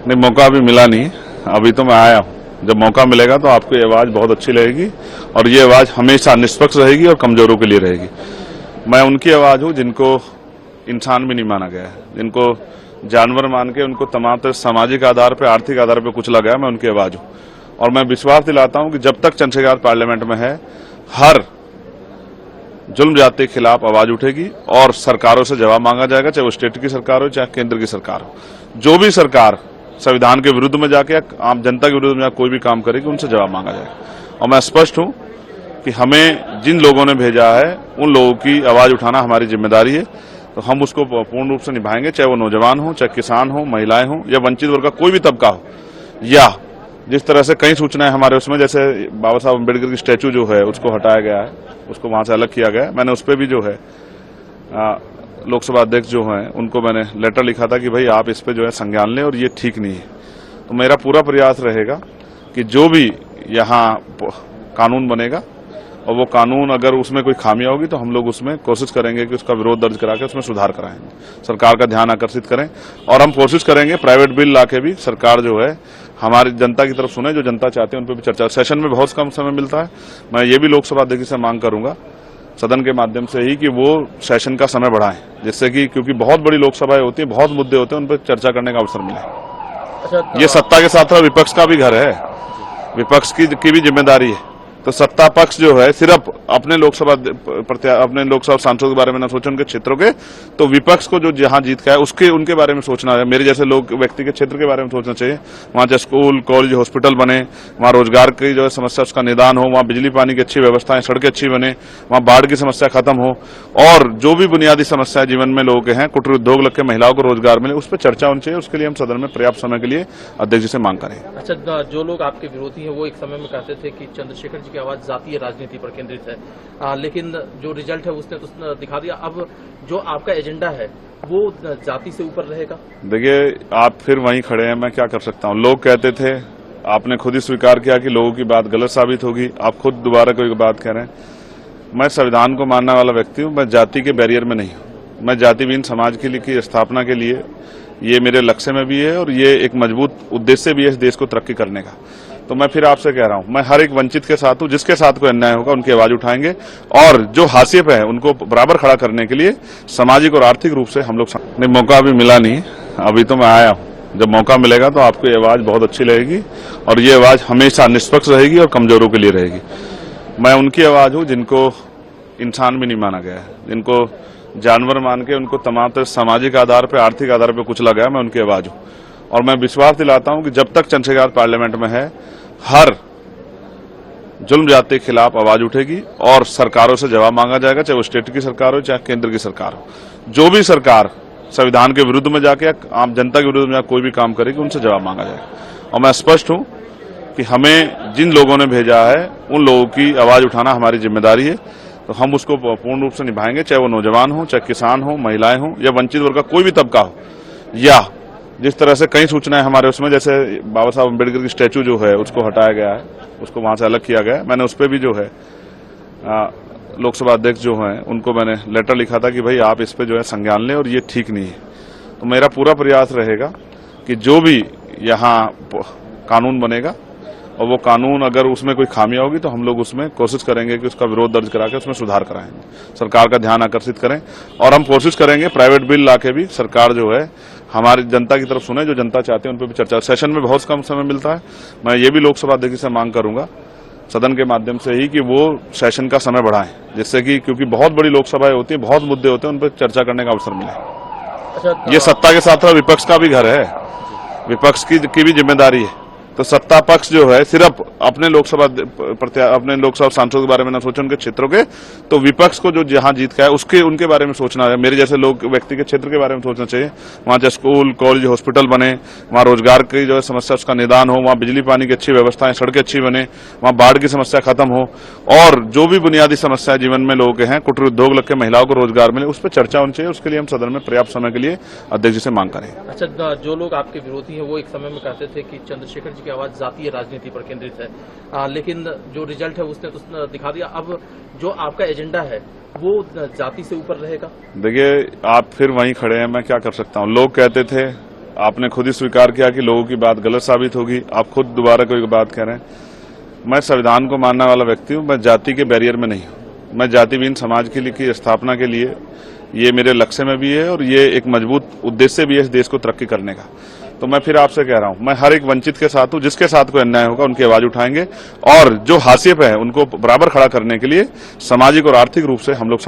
नहीं, मौका अभी मिला नहीं। अभी तो मैं आया हूँ। जब मौका मिलेगा तो आपकी आवाज बहुत अच्छी रहेगी और ये आवाज हमेशा निष्पक्ष रहेगी और कमजोरों के लिए रहेगी। मैं उनकी आवाज हूँ जिनको इंसान भी नहीं माना गया है, जिनको जानवर मान के उनको तमाम तरह सामाजिक आधार पर, आर्थिक आधार पर कुचला गया। मैं उनकी आवाज हूँ और मैं विश्वास दिलाता हूँ कि जब तक चंद्रशेखर पार्लियामेंट में है, हर जुल्म जाति के खिलाफ आवाज उठेगी और सरकारों से जवाब मांगा जाएगा, चाहे वो स्टेट की सरकार हो चाहे केंद्र की सरकार हो। जो भी सरकार संविधान के विरुद्ध में जाके आम जनता के विरुद्ध में कोई भी काम करेगी, उनसे जवाब मांगा जाएगा। और मैं स्पष्ट हूं कि हमें जिन लोगों ने भेजा है उन लोगों की आवाज उठाना हमारी जिम्मेदारी है, तो हम उसको पूर्ण रूप से निभाएंगे, चाहे वो नौजवान हो, चाहे किसान हो, महिलाएं हो या वंचित वर्ग का कोई भी तबका हो। या जिस तरह से कई सूचनाएं हमारे उसमें, जैसे बाबा साहब अम्बेडकर की स्टैचू जो है उसको हटाया गया है, उसको वहां से अलग किया गया है। मैंने उस पर भी जो है लोकसभा अध्यक्ष जो हैं उनको मैंने लेटर लिखा था कि भाई आप इस पे जो है संज्ञान लें और ये ठीक नहीं है। तो मेरा पूरा प्रयास रहेगा कि जो भी यहाँ कानून बनेगा और वो कानून अगर उसमें कोई खामियां होगी तो हम लोग उसमें कोशिश करेंगे कि उसका विरोध दर्ज करा के उसमें सुधार कराएंगे, सरकार का ध्यान आकर्षित करें। और हम कोशिश करेंगे प्राइवेट बिल लाके भी सरकार जो है हमारी जनता की तरफ सुने, जो जनता चाहते हैं उन पर भी चर्चा। सेशन में बहुत कम समय मिलता है, मैं ये भी लोकसभा अध्यक्ष से मांग करूंगा सदन के माध्यम से ही कि वो सेशन का समय बढ़ाएं, जिससे कि क्योंकि बहुत बड़ी लोकसभाएं होती हैं, बहुत मुद्दे होते हैं, उन पर चर्चा करने का अवसर मिले। अच्छा, ये सत्ता के साथ विपक्ष का भी घर है, विपक्ष की भी जिम्मेदारी है। तो सत्ता पक्ष जो है सिर्फ अपने लोकसभा सांसदों के बारे में न सोचे, उनके क्षेत्रों के, तो विपक्ष को जो जहां जीत का है उसके उनके बारे में सोचना है। मेरे जैसे लोग व्यक्ति के क्षेत्र के बारे में सोचना चाहिए। वहां चाहे स्कूल, कॉलेज, हॉस्पिटल बने, वहां रोजगार की जो है समस्या उसका निदान हो, वहां बिजली पानी की अच्छी व्यवस्थाएं, सड़कें अच्छी बने, वहां बाढ़ की समस्या खत्म हो और जो भी बुनियादी समस्या जीवन में लोगों के हैं, कुटीर उद्योग लग के महिलाओं को रोजगार मिले, उस पर चर्चा होनी चाहिए। उसके लिए हम सदन में पर्याप्त समय के लिए अध्यक्ष जी से मांग करें। अच्छा, जो लोग आपके विरोधी हैं वो एक समय में कहते थे कि चंद्रशेखर जी की आवाज जातीय राजनीति पर केंद्रित है, लेकिन जो रिजल्ट है उसने तो दिखा दिया। अब जो आपका एजेंडा है वो जाति से ऊपर रहेगा। देखिए, आप फिर वहीं खड़े हैं, मैं क्या कर सकता हूं। लोग कहते थे, आपने खुद ही स्वीकार किया कि लोगों की बात गलत साबित होगी, आप खुद दोबारा कोई बात कह रहे हैं। मैं संविधान को मानने वाला व्यक्ति हूं, मैं जाति के बैरियर में नहीं हूं। मैं जातिविहीन समाज की स्थापना के लिए ये मेरे लक्ष्य में भी है और ये एक मजबूत उद्देश्य भी है इस देश को तरक्की करने का। तो मैं फिर आपसे कह रहा हूं, मैं हर एक वंचित के साथ हूं, जिसके साथ कोई अन्याय होगा उनकी आवाज उठाएंगे और जो हाशिए पे है उनको बराबर खड़ा करने के लिए सामाजिक और आर्थिक रूप से हम लोग। नहीं, मौका अभी मिला नहीं। अभी तो मैं आया हूं। जब मौका मिलेगा तो आपकी आवाज बहुत अच्छी रहेगी और ये आवाज हमेशा निष्पक्ष रहेगी और कमजोरों के लिए रहेगी। मैं उनकी आवाज हूं जिनको इंसान भी नहीं माना गया है, जिनको जानवर मान के उनको तमाम तरह सामाजिक आधार पर, आर्थिक आधार पर कुचला गया। मैं उनकी आवाज हूं और मैं विश्वास दिलाता हूं कि जब तक चंद्रशेखर पार्लियामेंट में है, हर जुल्म जाति के खिलाफ आवाज उठेगी और सरकारों से जवाब मांगा जाएगा, चाहे वो स्टेट की सरकार हो चाहे केंद्र की सरकार हो। जो भी सरकार संविधान के विरुद्ध में जाके आम जनता के विरुद्ध में कोई भी काम करेगी, उनसे जवाब मांगा जाएगा। और मैं स्पष्ट हूं कि हमें जिन लोगों ने भेजा है उन लोगों की आवाज उठाना हमारी जिम्मेदारी है, तो हम उसको पूर्ण रूप से निभाएंगे, चाहे वो नौजवान हो, चाहे किसान हो, महिलाएं हो या वंचित वर्ग का कोई भी तबका हो। या जिस तरह से कई सूचनाएं हमारे उसमें, जैसे बाबा साहब अम्बेडकर की स्टैचू जो है उसको हटाया गया है, उसको वहां से अलग किया गया है। मैंने उस पर भी जो है लोकसभा अध्यक्ष जो हैं उनको मैंने लेटर लिखा था कि भाई आप इस पे जो है संज्ञान लें और ये ठीक नहीं है। तो मेरा पूरा प्रयास रहेगा कि जो भी यहाँ कानून बनेगा और वो कानून अगर उसमें कोई खामियां होगी तो हम लोग उसमें कोशिश करेंगे कि उसका विरोध दर्ज करा के उसमें सुधार कराएंगे, सरकार का ध्यान आकर्षित करें। और हम कोशिश करेंगे प्राइवेट बिल लाके भी सरकार जो है हमारी जनता की तरफ सुने, जो जनता चाहते हैं उन पर भी चर्चा। सेशन में बहुत कम समय मिलता है, मैं ये भी लोकसभा अध्यक्ष से मांग करूंगा सदन के माध्यम से ही कि वो सेशन का समय बढ़ाएं, जिससे कि क्योंकि बहुत बड़ी लोकसभाएं होती हैं, बहुत मुद्दे होते हैं, उन पर चर्चा करने का अवसर मिले। अच्छा, ये सत्ता के साथ विपक्ष का भी घर है, विपक्ष की भी जिम्मेदारी है। तो सत्ता पक्ष जो है सिर्फ अपने लोकसभा सांसदों के बारे में न सोचे, उनके क्षेत्रों के, तो विपक्ष को जो जहां जीत का है उसके उनके बारे में सोचना है। मेरे जैसे लोग व्यक्ति के क्षेत्र के बारे में सोचना चाहिए। वहां चाहे स्कूल, कॉलेज, हॉस्पिटल बने, वहां रोजगार की जो है समस्या उसका निदान हो, वहां बिजली पानी की अच्छी व्यवस्थाएं, सड़कें अच्छी बने, वहां बाढ़ की समस्या खत्म हो और जो भी बुनियादी समस्या जीवन में लोगों के हैं, कुटीर उद्योग लग के महिलाओं को रोजगार मिले, उस पर चर्चा होनी चाहिए। उसके लिए हम सदन में पर्याप्त समय के लिए अध्यक्ष जी से मांग करें। अच्छा, जो लोग आपके विरोधी हैं वो एक समय में कहते थे कि चंद्रशेखर जी की आवाज जातीय राजनीति पर केंद्रित है, लेकिन जो रिजल्ट है उसने तो दिखा दिया। अब जो आपका एजेंडा है वो जाति से ऊपर रहेगा। देखिए, आप फिर वहीं खड़े हैं, मैं क्या कर सकता हूं। लोग कहते थे, आपने खुद ही स्वीकार किया कि लोगों की बात गलत साबित होगी, आप खुद दोबारा कोई बात कह रहे हैं। मैं संविधान को मानने वाला व्यक्ति हूं, मैं जाति के बैरियर में नहीं हूं। मैं जातिविहीन समाज की स्थापना के लिए, ये मेरे लक्ष्य में भी है और ये एक मजबूत उद्देश्य भी है इस देश को तरक्की करने का। तो मैं फिर आपसे कह रहा हूं, मैं हर एक वंचित के साथ हूं, जिसके साथ कोई अन्याय होगा उनकी आवाज उठाएंगे और जो हाशिए पे है उनको बराबर खड़ा करने के लिए सामाजिक और आर्थिक रूप से हम लोग